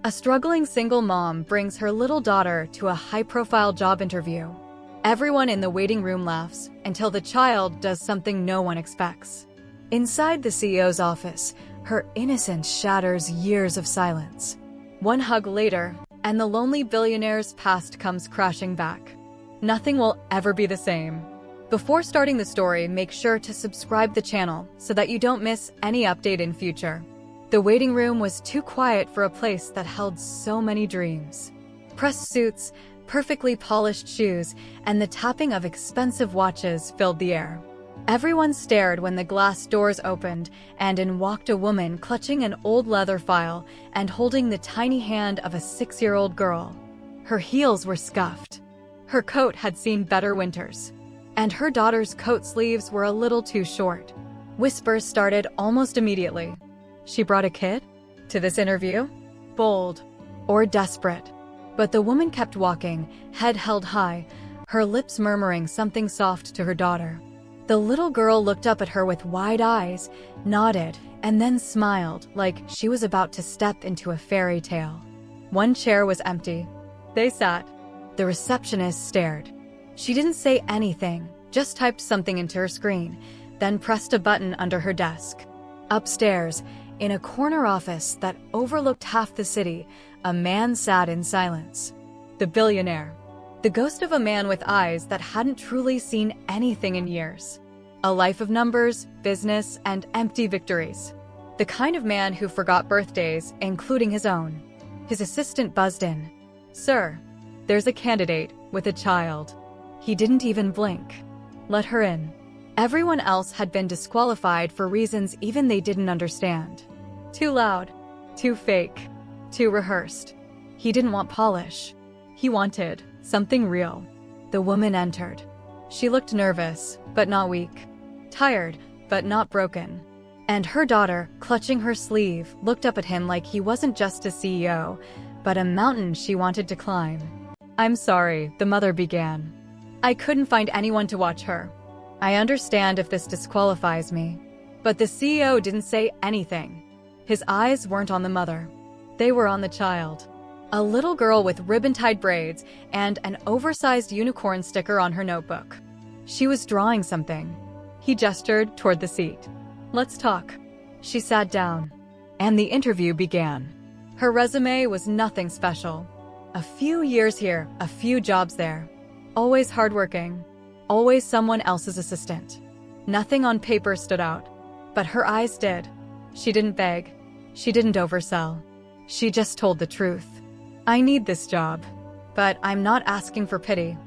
A struggling single mom brings her little daughter to a high-profile job interview. Everyone in the waiting room laughs until the child does something no one expects. Inside the CEO's office, her innocence shatters years of silence. One hug later, and the lonely billionaire's past comes crashing back. Nothing will ever be the same. Before starting the story, make sure to subscribe the channel so that you don't miss any update in future. The waiting room was too quiet for a place that held so many dreams. Pressed suits, perfectly polished shoes, and the tapping of expensive watches filled the air. Everyone stared when the glass doors opened, and in walked a woman clutching an old leather file and holding the tiny hand of a 6-year-old girl. Her heels were scuffed. Her coat had seen better winters, and her daughter's coat sleeves were a little too short. Whispers started almost immediately. She brought a kid to this interview? Bold or desperate? But the woman kept walking, head held high, her lips murmuring something soft to her daughter. The little girl looked up at her with wide eyes, nodded, and then smiled like she was about to step into a fairy tale. One chair was empty. They sat. The receptionist stared. She didn't say anything, just typed something into her screen, then pressed a button under her desk. Upstairs, in a corner office that overlooked half the city, a man sat in silence. The billionaire. The ghost of a man with eyes that hadn't truly seen anything in years. A life of numbers, business, and empty victories. The kind of man who forgot birthdays, including his own. His assistant buzzed in. "Sir, there's a candidate with a child." He didn't even blink. Let her in. Everyone else had been disqualified for reasons even they didn't understand. Too loud, too fake, too rehearsed. He didn't want polish. He wanted something real. The woman entered. She looked nervous, but not weak. Tired, but not broken. And her daughter, clutching her sleeve, looked up at him like he wasn't just a CEO, but a mountain she wanted to climb. "I'm sorry," the mother began. "I couldn't find anyone to watch her. I understand if this disqualifies me." But the CEO didn't say anything. His eyes weren't on the mother. They were on the child. A little girl with ribbon-tied braids and an oversized unicorn sticker on her notebook. She was drawing something. He gestured toward the seat. "Let's talk." She sat down. And the interview began. Her resume was nothing special. A few years here, a few jobs there. Always hardworking. Always someone else's assistant. Nothing on paper stood out. But her eyes did. She didn't beg. She didn't oversell. She just told the truth. "I need this job. But I'm not asking for pity.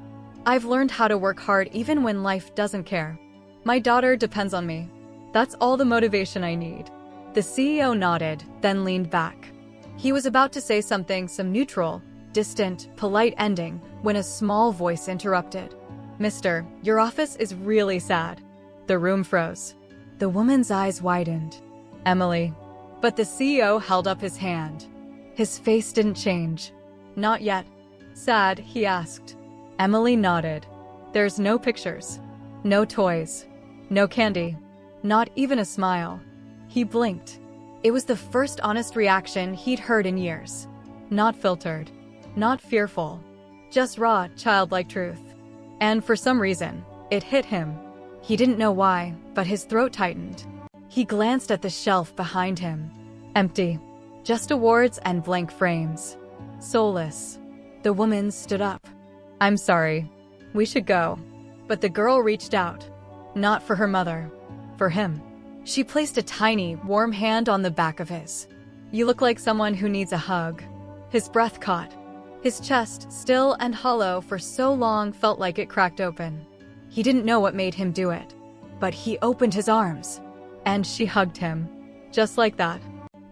I've learned how to work hard even when life doesn't care. My daughter depends on me. That's all the motivation I need." The CEO nodded, then leaned back. He was about to say something, some neutral, distant, polite ending, when a small voice interrupted. "Mister, your office is really sad." The room froze. The woman's eyes widened. "Emily." But the CEO held up his hand. His face didn't change. "Not yet." "Sad?" he asked. Emily nodded. "There's no pictures. No toys. No candy. Not even a smile." He blinked. It was the first honest reaction he'd heard in years. Not filtered. Not fearful. Just raw, childlike truth. And for some reason, it hit him. He didn't know why, but his throat tightened. He glanced at the shelf behind him. Empty. Just awards and blank frames. Soulless. The woman stood up. "I'm sorry. We should go." But the girl reached out. Not for her mother. For him. She placed a tiny, warm hand on the back of his. "You look like someone who needs a hug." His breath caught. His chest, still and hollow for so long, felt like it cracked open. He didn't know what made him do it. But he opened his arms. And she hugged him. Just like that.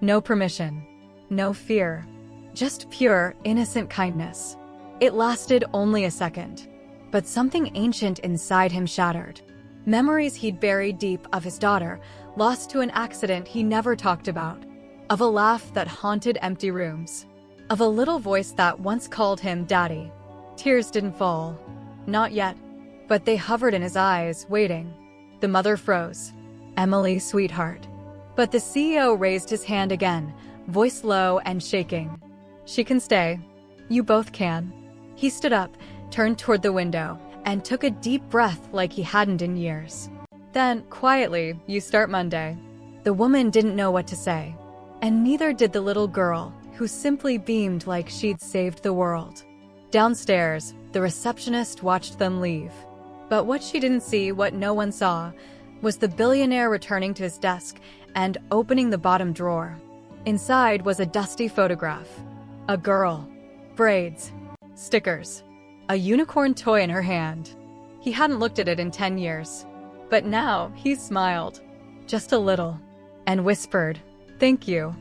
No permission. No fear. Just pure, innocent kindness. It lasted only a second. But something ancient inside him shattered. Memories he'd buried deep of his daughter, lost to an accident he never talked about. Of a laugh that haunted empty rooms. Of a little voice that once called him Daddy. Tears didn't fall. Not yet. But they hovered in his eyes, waiting. The mother froze. "Emily, sweetheart." But the CEO raised his hand again, voice low and shaking. She can stay. You both can. He stood up, turned toward the window, and took a deep breath like he hadn't in years. Then, quietly, you start Monday. The woman didn't know what to say. And neither did the little girl, who simply beamed like she'd saved the world. Downstairs, the receptionist watched them leave. But what she didn't see, what no one saw, was the billionaire returning to his desk and opening the bottom drawer. Inside was a dusty photograph. A girl. Braids. Stickers. A unicorn toy in her hand. He hadn't looked at it in 10 years. But now, he smiled. Just a little. And whispered, "Thank you."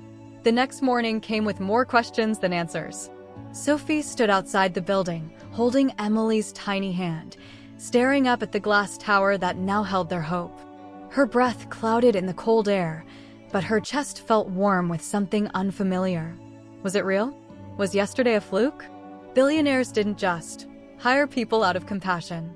The next morning came with more questions than answers. Sophie stood outside the building, holding Emily's tiny hand, staring up at the glass tower that now held their hope. Her breath clouded in the cold air, but her chest felt warm with something unfamiliar. Was it real? Was yesterday a fluke? Billionaires didn't just hire people out of compassion.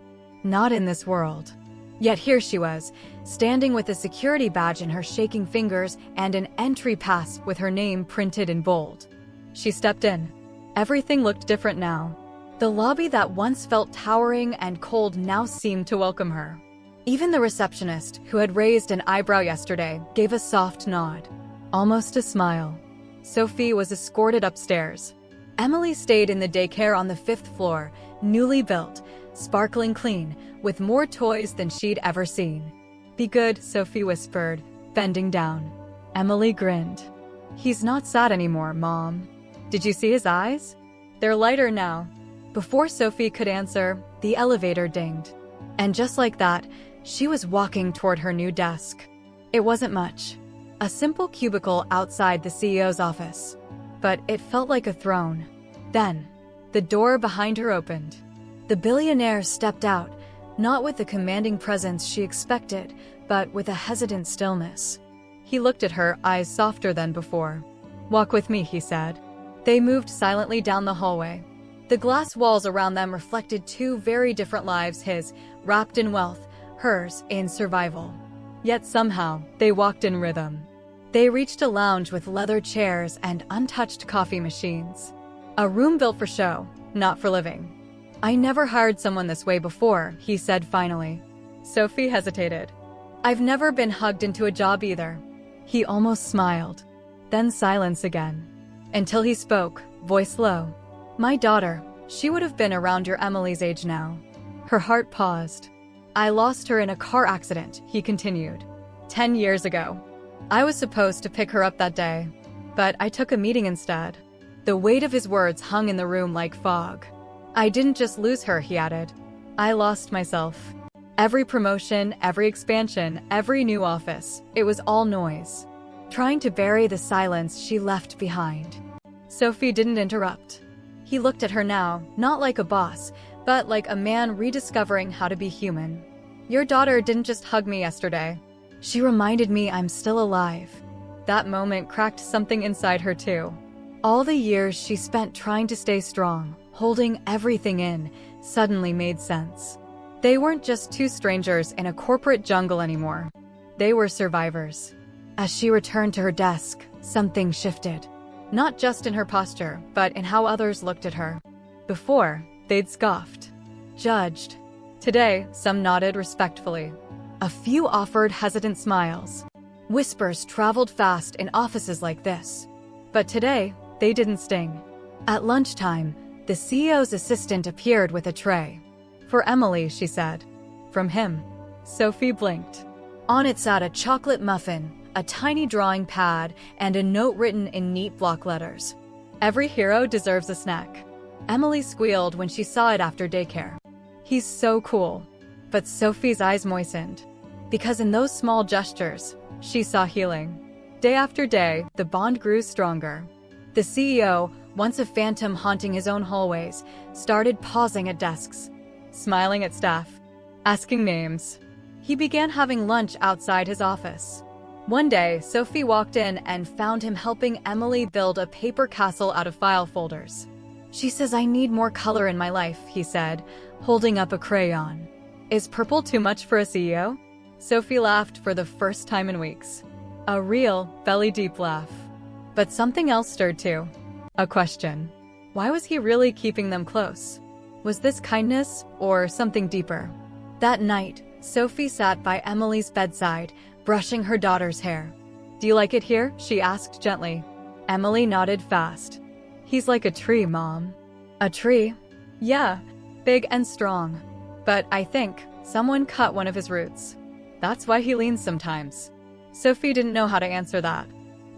Not in this world. Yet here she was, standing with a security badge in her shaking fingers and an entry pass with her name printed in bold. She stepped in. Everything looked different now. The lobby that once felt towering and cold now seemed to welcome her. Even the receptionist, who had raised an eyebrow yesterday, gave a soft nod. Almost a smile. Sophie was escorted upstairs. Emily stayed in the daycare on the 5th floor, newly built, sparkling clean, with more toys than she'd ever seen. "Be good," Sophie whispered, bending down. Emily grinned. "He's not sad anymore, Mom. Did you see his eyes? They're lighter now." Before Sophie could answer, the elevator dinged. And just like that, she was walking toward her new desk. It wasn't much. A simple cubicle outside the CEO's office. But it felt like a throne. Then, the door behind her opened. The billionaire stepped out, not with the commanding presence she expected, but with a hesitant stillness. He looked at her, eyes softer than before. "Walk with me," he said. They moved silently down the hallway. The glass walls around them reflected two very different lives, his, wrapped in wealth, hers, in survival. Yet somehow, they walked in rhythm. They reached a lounge with leather chairs and untouched coffee machines. A room built for show, not for living. "I never hired someone this way before," he said finally. Sophie hesitated. "I've never been hugged into a job either." He almost smiled. Then silence again. Until he spoke, voice low. "My daughter, she would have been around your Emily's age now." Her heart paused. "I lost her in a car accident," he continued. 10 years ago. I was supposed to pick her up that day, but I took a meeting instead." The weight of his words hung in the room like fog. "I didn't just lose her," he added. "I lost myself. Every promotion, every expansion, every new office, it was all noise. Trying to bury the silence she left behind." Sophie didn't interrupt. He looked at her now, not like a boss, but like a man rediscovering how to be human. "Your daughter didn't just hug me yesterday. She reminded me I'm still alive." That moment cracked something inside her too. All the years she spent trying to stay strong, holding everything in, suddenly made sense. They weren't just two strangers in a corporate jungle anymore. They were survivors. As she returned to her desk, something shifted. Not just in her posture, but in how others looked at her. Before, they'd scoffed, judged. Today, some nodded respectfully. A few offered hesitant smiles. Whispers traveled fast in offices like this. But today, they didn't sting. At lunchtime, the CEO's assistant appeared with a tray. "For Emily," she said. "From him." Sophie blinked. On it sat a chocolate muffin, a tiny drawing pad, and a note written in neat block letters. "Every hero deserves a snack." Emily squealed when she saw it after daycare. "He's so cool." But Sophie's eyes moistened. Because in those small gestures, she saw healing. Day after day, the bond grew stronger. The CEO, once a phantom haunting his own hallways, started pausing at desks, smiling at staff, asking names. He began having lunch outside his office. One day, Sophie walked in and found him helping Emily build a paper castle out of file folders. "She says I need more color in my life," he said, holding up a crayon. "Is purple too much for a CEO?" Sophie laughed for the first time in weeks. A real, belly-deep laugh. But something else stirred too. A question. Why was he really keeping them close? Was this kindness or something deeper? That night, Sophie sat by Emily's bedside, brushing her daughter's hair. "Do you like it here?" she asked gently. Emily nodded fast. "He's like a tree, Mom." "A tree?" "Yeah, big and strong. But I think someone cut one of his roots. That's why he leans sometimes." Sophie didn't know how to answer that.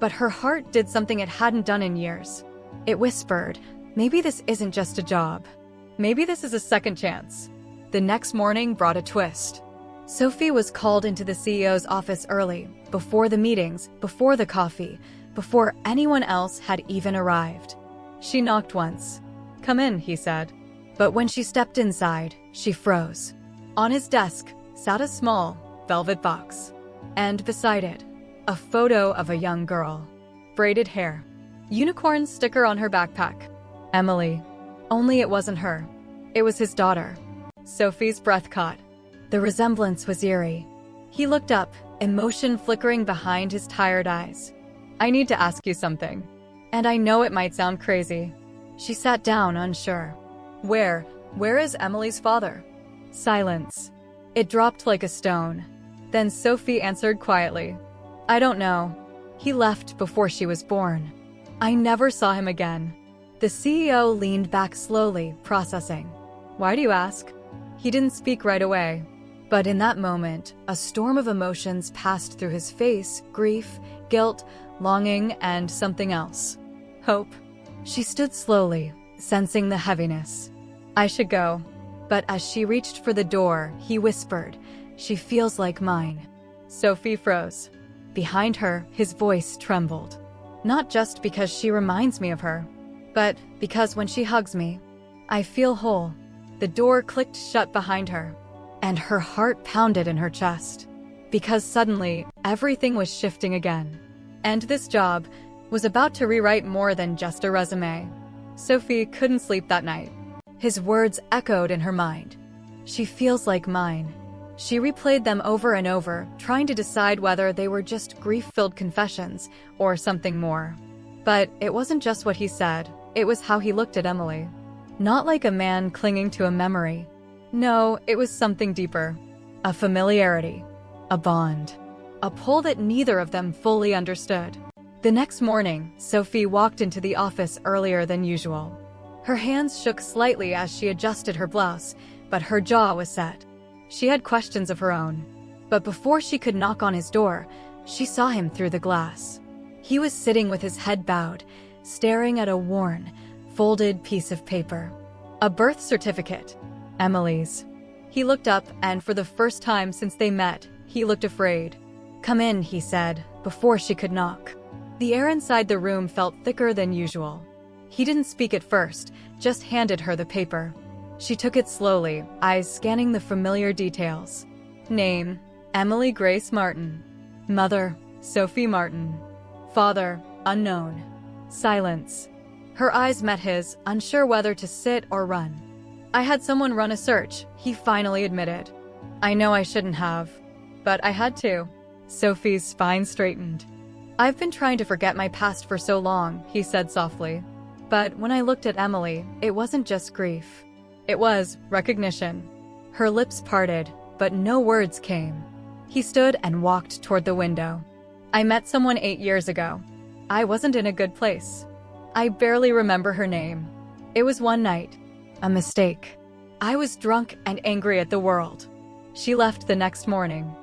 But her heart did something it hadn't done in years. It whispered, maybe this isn't just a job. Maybe this is a second chance. The next morning brought a twist. Sophie was called into the CEO's office early, before the meetings, before the coffee, before anyone else had even arrived. She knocked once. "Come in," he said. But when she stepped inside, she froze. On his desk sat a small, velvet box. And beside it, a photo of a young girl. Braided hair. Unicorn sticker on her backpack. Emily. Only it wasn't her. It was his daughter. Sophie's breath caught. The resemblance was eerie. He looked up, emotion flickering behind his tired eyes. "I need to ask you something. And I know it might sound crazy." She sat down, unsure. Where is Emily's father?" Silence. It dropped like a stone. Then Sophie answered quietly. "I don't know. He left before she was born. I never saw him again." The CEO leaned back slowly, processing. "Why do you ask?" He didn't speak right away. But in that moment, a storm of emotions passed through his face: grief, guilt, longing, and something else. Hope. She stood slowly, sensing the heaviness. "I should go." But as she reached for the door, he whispered, "She feels like mine." Sophie froze. Behind her, his voice trembled. "Not just because she reminds me of her, but because when she hugs me, I feel whole." The door clicked shut behind her, and her heart pounded in her chest. Because suddenly, everything was shifting again. And this job was about to rewrite more than just a resume. Sophie couldn't sleep that night. His words echoed in her mind. "She feels like mine." She replayed them over and over, trying to decide whether they were just grief-filled confessions or something more. But it wasn't just what he said, it was how he looked at Emily. Not like a man clinging to a memory. No, it was something deeper. A familiarity. A bond. A pull that neither of them fully understood. The next morning, Sophie walked into the office earlier than usual. Her hands shook slightly as she adjusted her blouse, but her jaw was set. She had questions of her own. But before she could knock on his door, she saw him through the glass. He was sitting with his head bowed, staring at a worn, folded piece of paper. A birth certificate. Emily's. He looked up, and for the first time since they met, he looked afraid. "Come in," he said, before she could knock. The air inside the room felt thicker than usual. He didn't speak at first, just handed her the paper. She took it slowly, eyes scanning the familiar details. Name: Emily Grace Martin. Mother: Sophie Martin. Father: unknown. Silence. Her eyes met his, unsure whether to sit or run. "I had someone run a search," he finally admitted. "I know I shouldn't have, but I had to." Sophie's spine straightened. "I've been trying to forget my past for so long," he said softly. But when I looked at Emily, it wasn't just grief. It was recognition. Her lips parted, but no words came. He stood and walked toward the window. "I met someone 8 years ago. I wasn't in a good place. I barely remember her name. It was one night. A mistake. I was drunk and angry at the world. She left the next morning.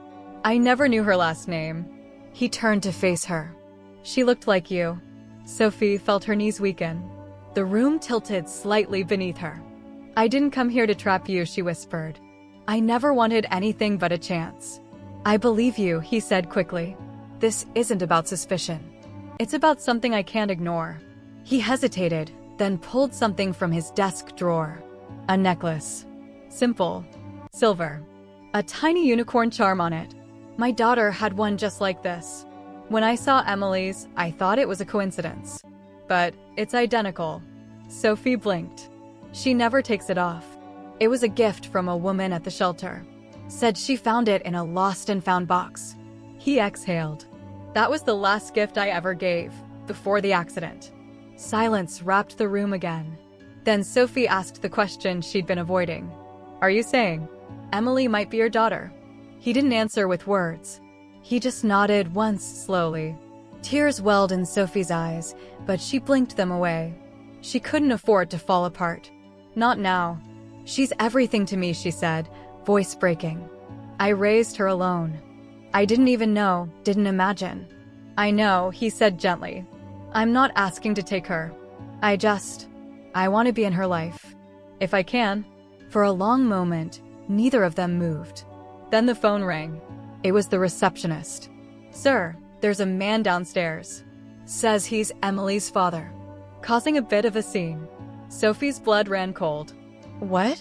I never knew her last name." He turned to face her. "She looked like you." Sophie felt her knees weaken. The room tilted slightly beneath her. "I didn't come here to trap you," she whispered. "I never wanted anything but a chance." "I believe you," he said quickly. "This isn't about suspicion. It's about something I can't ignore." He hesitated, then pulled something from his desk drawer. A necklace. Simple. Silver. A tiny unicorn charm on it. "My daughter had one just like this. When I saw Emily's, I thought it was a coincidence. But it's identical." Sophie blinked. "She never takes it off. It was a gift from a woman at the shelter. Said she found it in a lost and found box." He exhaled. "That was the last gift I ever gave, before the accident." Silence wrapped the room again. Then Sophie asked the question she'd been avoiding. Are you saying Emily might be your daughter? He didn't answer with words. He just nodded once slowly. Tears welled in Sophie's eyes, but she blinked them away. She couldn't afford to fall apart. Not now. She's everything to me, she said, voice breaking. I raised her alone. I didn't even know, didn't imagine. I know, he said gently. I'm not asking to take her. I want to be in her life. If I can. For a long moment, neither of them moved. Then the phone rang. It was the receptionist. Sir, there's a man downstairs. Says he's Emily's father. Causing a bit of a scene. Sophie's blood ran cold. What?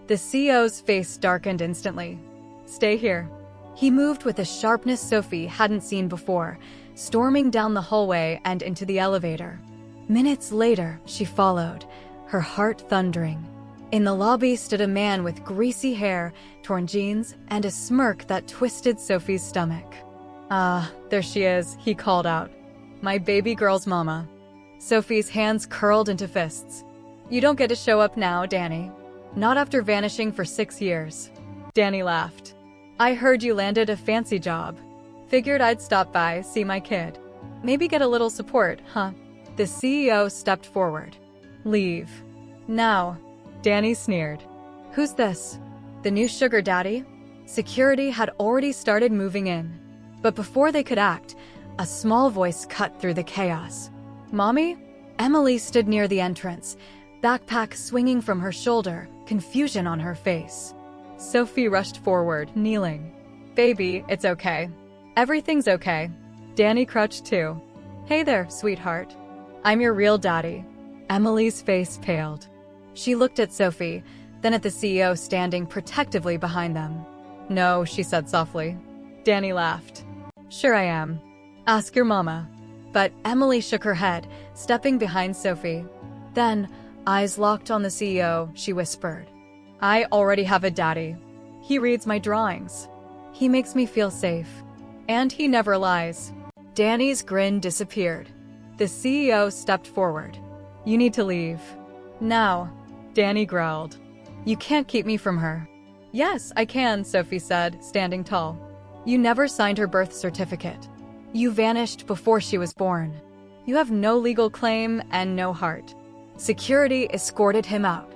The CEO's face darkened instantly. Stay here. He moved with a sharpness Sophie hadn't seen before, storming down the hallway and into the elevator. Minutes later, she followed, her heart thundering. In the lobby stood a man with greasy hair, torn jeans, and a smirk that twisted Sophie's stomach. Ah, there she is, he called out. My baby girl's mama. Sophie's hands curled into fists. You don't get to show up now, Danny. Not after vanishing for 6 years. Danny laughed. I heard you landed a fancy job. Figured I'd stop by, see my kid. Maybe get a little support, huh? The CEO stepped forward. Leave. Now. Danny sneered. Who's this? The new sugar daddy? Security had already started moving in. But before they could act, a small voice cut through the chaos. Mommy? Emily stood near the entrance, backpack swinging from her shoulder, confusion on her face. Sophie rushed forward, kneeling. Baby, it's okay. Everything's okay. Danny crouched too. Hey there, sweetheart. I'm your real daddy. Emily's face paled. She looked at Sophie, then at the CEO standing protectively behind them. No, she said softly. Danny laughed. Sure I am. Ask your mama. But Emily shook her head, stepping behind Sophie. Then, eyes locked on the CEO, she whispered. I already have a daddy. He reads my drawings. He makes me feel safe. And he never lies. Danny's grin disappeared. The CEO stepped forward. You need to leave. Now. Danny growled. You can't keep me from her. Yes, I can, Sophie said, standing tall. You never signed her birth certificate. You vanished before she was born. You have no legal claim and no heart. Security escorted him out.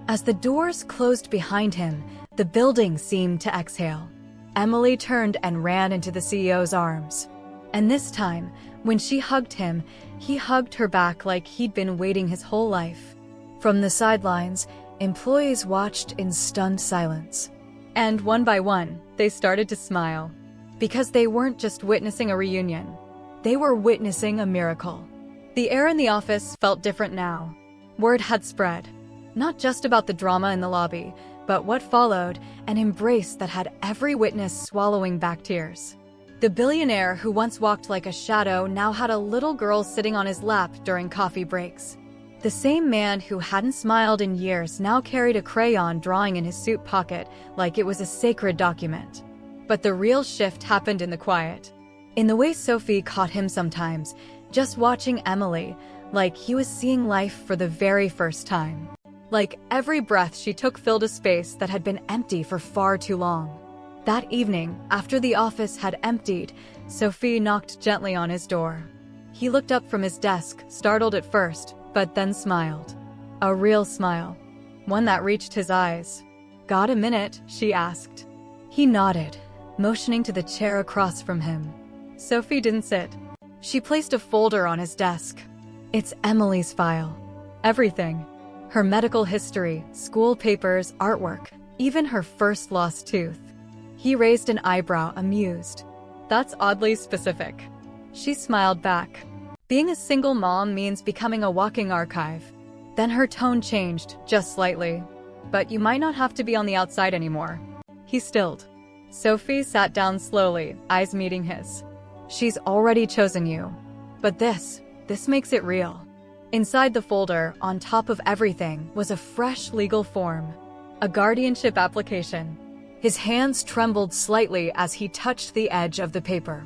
As the doors closed behind him, the building seemed to exhale. Emily turned and ran into the CEO's arms. And this time, when she hugged him, he hugged her back like he'd been waiting his whole life. From the sidelines, employees watched in stunned silence. And one by one, they started to smile. Because they weren't just witnessing a reunion. They were witnessing a miracle. The air in the office felt different now. Word had spread. Not just about the drama in the lobby, but what followed, an embrace that had every witness swallowing back tears. The billionaire who once walked like a shadow now had a little girl sitting on his lap during coffee breaks. The same man who hadn't smiled in years now carried a crayon drawing in his suit pocket like it was a sacred document. But the real shift happened in the quiet. In the way Sophie caught him sometimes, just watching Emily, like he was seeing life for the very first time. Like every breath she took filled a space that had been empty for far too long. That evening, after the office had emptied, Sophie knocked gently on his door. He looked up from his desk, startled at first, but then smiled. A real smile. One that reached his eyes. Got a minute? She asked. He nodded, motioning to the chair across from him. Sophie didn't sit. She placed a folder on his desk. It's Emily's file. Everything. Her medical history, school papers, artwork, even her first lost tooth. He raised an eyebrow, amused. That's oddly specific. She smiled back. Being a single mom means becoming a walking archive. Then her tone changed, just slightly. But you might not have to be on the outside anymore. He stilled. Sophie sat down slowly, eyes meeting his. She's already chosen you. But this makes it real. Inside the folder, on top of everything, was a fresh legal form. A guardianship application. His hands trembled slightly as he touched the edge of the paper.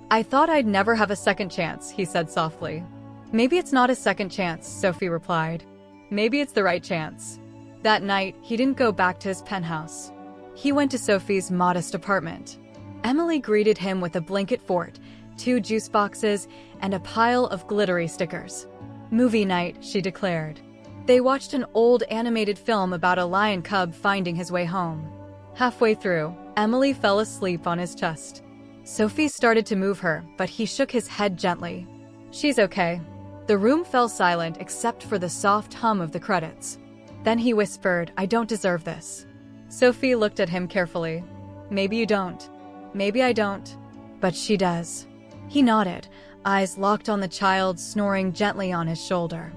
I thought I'd never have a second chance, he said softly. Maybe it's not a second chance, Sophie replied. Maybe it's the right chance. That night, he didn't go back to his penthouse. He went to Sophie's modest apartment. Emily greeted him with a blanket fort, 2 juice boxes, and a pile of glittery stickers. Movie night, she declared. They watched an old animated film about a lion cub finding his way home. Halfway through, Emily fell asleep on his chest. Sophie started to move her, but he shook his head gently. She's okay. The room fell silent except for the soft hum of the credits. Then he whispered, I don't deserve this. Sophie looked at him carefully. Maybe you don't. Maybe I don't. But she does. He nodded, eyes locked on the child snoring gently on his shoulder.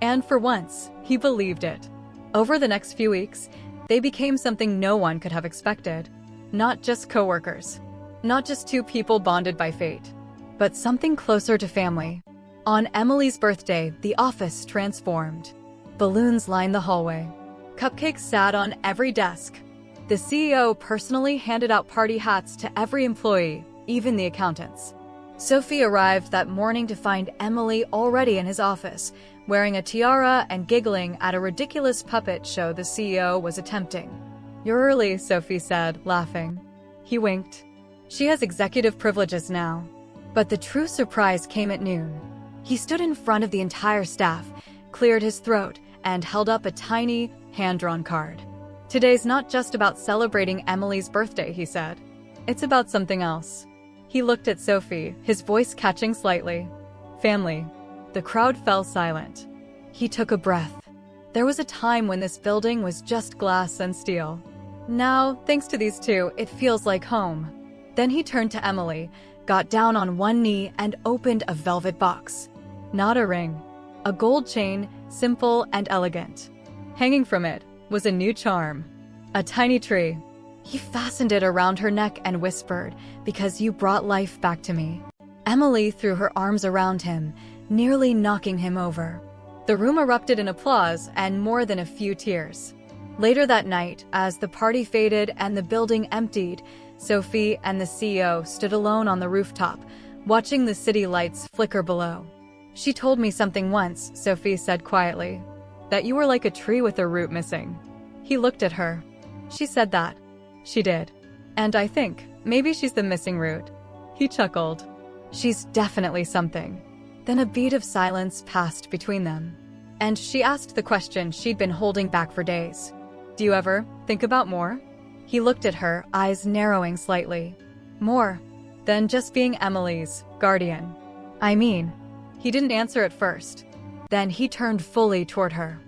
And for once, he believed it. Over the next few weeks, they became something no one could have expected. Not just coworkers. Not just 2 people bonded by fate. But something closer to family. On Emily's birthday, the office transformed. Balloons lined the hallway. Cupcakes sat on every desk. The CEO personally handed out party hats to every employee, even the accountants. Sophie arrived that morning to find Emily already in his office, wearing a tiara and giggling at a ridiculous puppet show the CEO was attempting. You're early, Sophie said, laughing. He winked. She has executive privileges now. But the true surprise came at noon. He stood in front of the entire staff, cleared his throat, and held up a tiny, hand-drawn card. Today's not just about celebrating Emily's birthday, he said. It's about something else. He looked at Sophie, his voice catching slightly. Family. The crowd fell silent. He took a breath. There was a time when this building was just glass and steel. Now, thanks to these 2, it feels like home. Then he turned to Emily, got down on one knee, and opened a velvet box. Not a ring. A gold chain, simple and elegant. Hanging from it was a new charm. A tiny tree. He fastened it around her neck and whispered, because you brought life back to me. Emily threw her arms around him, nearly knocking him over. The room erupted in applause and more than a few tears. Later that night, as the party faded and the building emptied, Sophie and the CEO stood alone on the rooftop, watching the city lights flicker below. She told me something once, Sophie said quietly. That you were like a tree with a root missing. He looked at her. She said that. She did. And I think, maybe she's the missing root. He chuckled. She's definitely something. Then a beat of silence passed between them. And she asked the question she'd been holding back for days. Do you ever think about more? He looked at her, eyes narrowing slightly. More than just being Emily's guardian. I mean, he didn't answer at first. Then he turned fully toward her.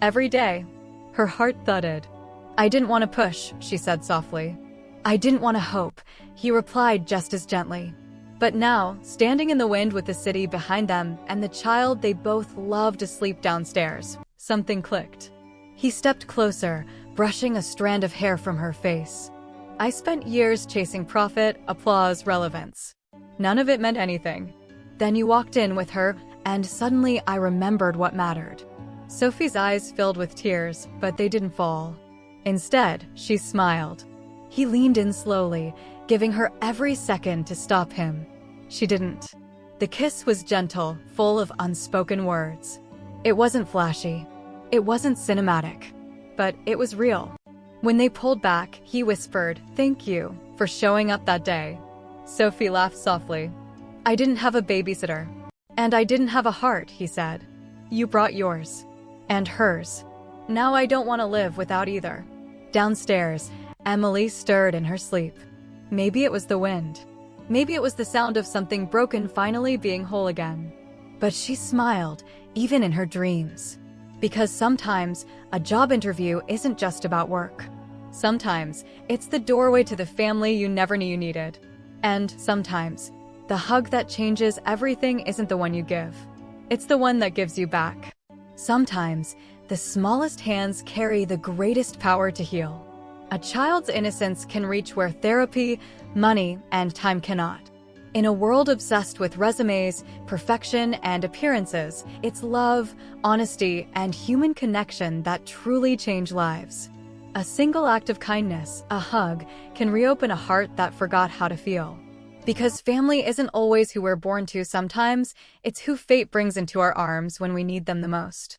Every day, her heart thudded. I didn't want to push, she said softly. I didn't want to hope, he replied just as gently. But now, standing in the wind with the city behind them and the child they both loved asleep downstairs, something clicked. He stepped closer, brushing a strand of hair from her face. I spent years chasing profit, applause, relevance. None of it meant anything. Then you walked in with her, and suddenly I remembered what mattered. Sophie's eyes filled with tears, but they didn't fall. Instead, she smiled. He leaned in slowly, giving her every second to stop him. She didn't. The kiss was gentle, full of unspoken words. It wasn't flashy. It wasn't cinematic. But it was real. When they pulled back, he whispered, "Thank you for showing up that day." Sophie laughed softly. I didn't have a babysitter. And I didn't have a heart, he said. You brought yours. And hers. Now I don't want to live without either. Downstairs, Emily stirred in her sleep. Maybe it was the wind. Maybe it was the sound of something broken finally being whole again. But she smiled, even in her dreams. Because sometimes, a job interview isn't just about work. Sometimes, it's the doorway to the family you never knew you needed. And sometimes, the hug that changes everything isn't the one you give. It's the one that gives you back. Sometimes, the smallest hands carry the greatest power to heal. A child's innocence can reach where therapy, money, and time cannot. In a world obsessed with resumes, perfection, and appearances, it's love, honesty, and human connection that truly change lives. A single act of kindness, a hug, can reopen a heart that forgot how to feel. Because family isn't always who we're born to sometimes, it's who fate brings into our arms when we need them the most.